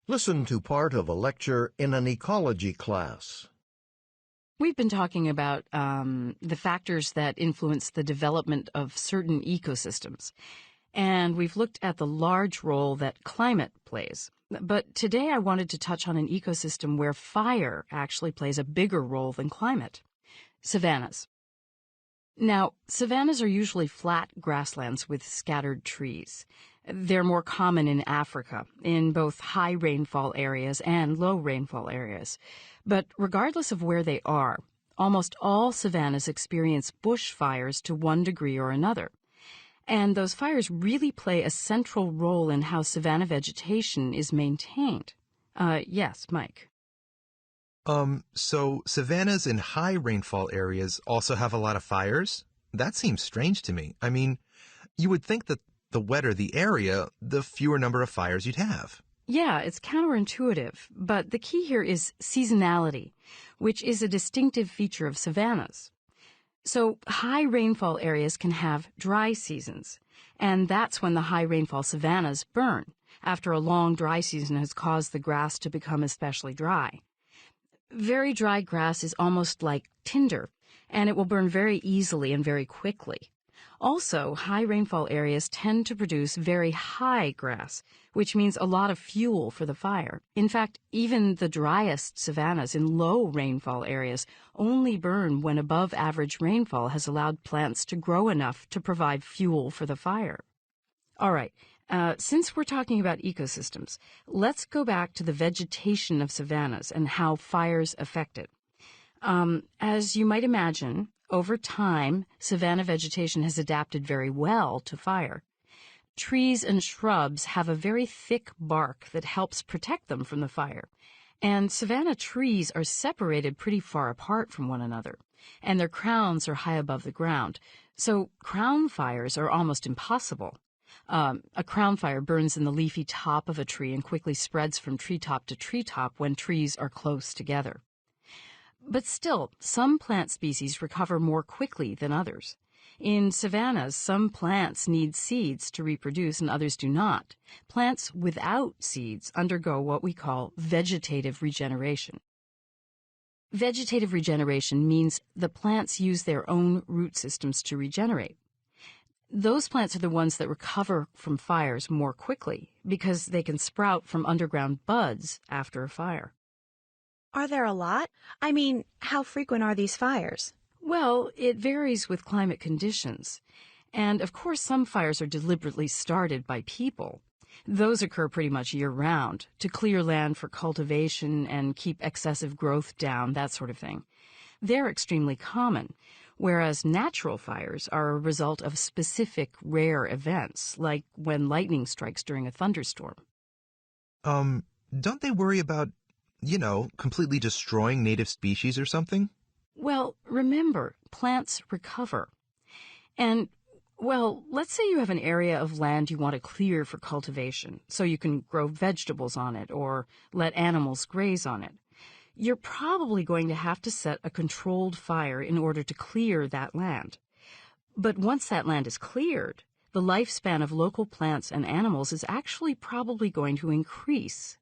Listen to part of a lecture in an ecology class. We've been talking about the factors that influence the development of certain ecosystems, and we've looked at the large role that climate plays. But today I wanted to touch on an ecosystem where fire actually plays a bigger role than climate: savannas. Now, savannas are usually flat grasslands with scattered trees. They're more common in Africa, in both high rainfall areas and low rainfall areas. But regardless of where they are, almost all savannas experience bushfires to one degree or another. And those fires really play a central role in how savanna vegetation is maintained. Yes, Mike. So savannas in high rainfall areas also have a lot of fires? That seems strange to me. I mean, you would think that the wetter the area, the fewer number of fires you'd have. Yeah, it's counterintuitive, but the key here is seasonality, which is a distinctive feature of savannas. So high rainfall areas can have dry seasons, and that's when the high rainfall savannas burn, after a long dry season has caused the grass to become especially dry. Very dry grass is almost like tinder, and it will burn very easily and very quickly. Also, high rainfall areas tend to produce very high grass, which means a lot of fuel for the fire. In fact, even the driest savannas in low rainfall areas only burn when above average rainfall has allowed plants to grow enough to provide fuel for the fire. All right, since we're talking about ecosystems, let's go back to the vegetation of savannas and how fires affect it. As you might imagine, over time, savanna vegetation has adapted very well to fire. Trees and shrubs have a very thick bark that helps protect them from the fire. And savanna trees are separated pretty far apart from one another, and their crowns are high above the ground. So crown fires are almost impossible. A crown fire burns in the leafy top of a tree and quickly spreads from treetop to treetop when trees are close together. But still, some plant species recover more quickly than others. In savannas, some plants need seeds to reproduce and others do not. Plants without seeds undergo what we call vegetative regeneration. Vegetative regeneration means the plants use their own root systems to regenerate. Those plants are the ones that recover from fires more quickly because they can sprout from underground buds after a fire. Are there a lot? I mean, how frequent are these fires? Well, it varies with climate conditions. And of course, some fires are deliberately started by people. Those occur pretty much year-round to clear land for cultivation and keep excessive growth down, that sort of thing. They're extremely common, whereas natural fires are a result of specific rare events, like when lightning strikes during a thunderstorm. Don't they worry about completely destroying native species or something? Well, remember, plants recover. And, well, let's say you have an area of land you want to clear for cultivation, so you can grow vegetables on it or let animals graze on it. You're probably going to have to set a controlled fire in order to clear that land. But once that land is cleared, the lifespan of local plants and animals is actually probably going to increase.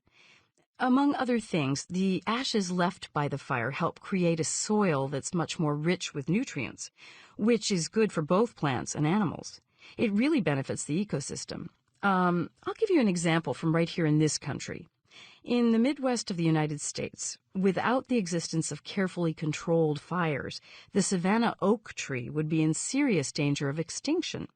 Among other things, the ashes left by the fire help create a soil that's much more rich with nutrients, which is good for both plants and animals. It really benefits the ecosystem. I'll give you an example from right here in this country. In the Midwest of the United States, without the existence of carefully controlled fires, the savanna oak tree would be in serious danger of extinction.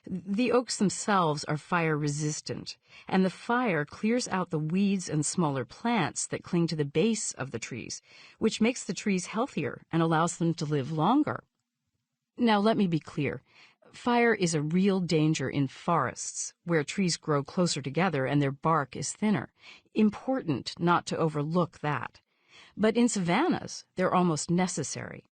The oaks themselves are fire-resistant, and the fire clears out the weeds and smaller plants that cling to the base of the trees, which makes the trees healthier and allows them to live longer. Now, let me be clear. Fire is a real danger in forests, where trees grow closer together and their bark is thinner. Important not to overlook that. But in savannas, they're almost necessary.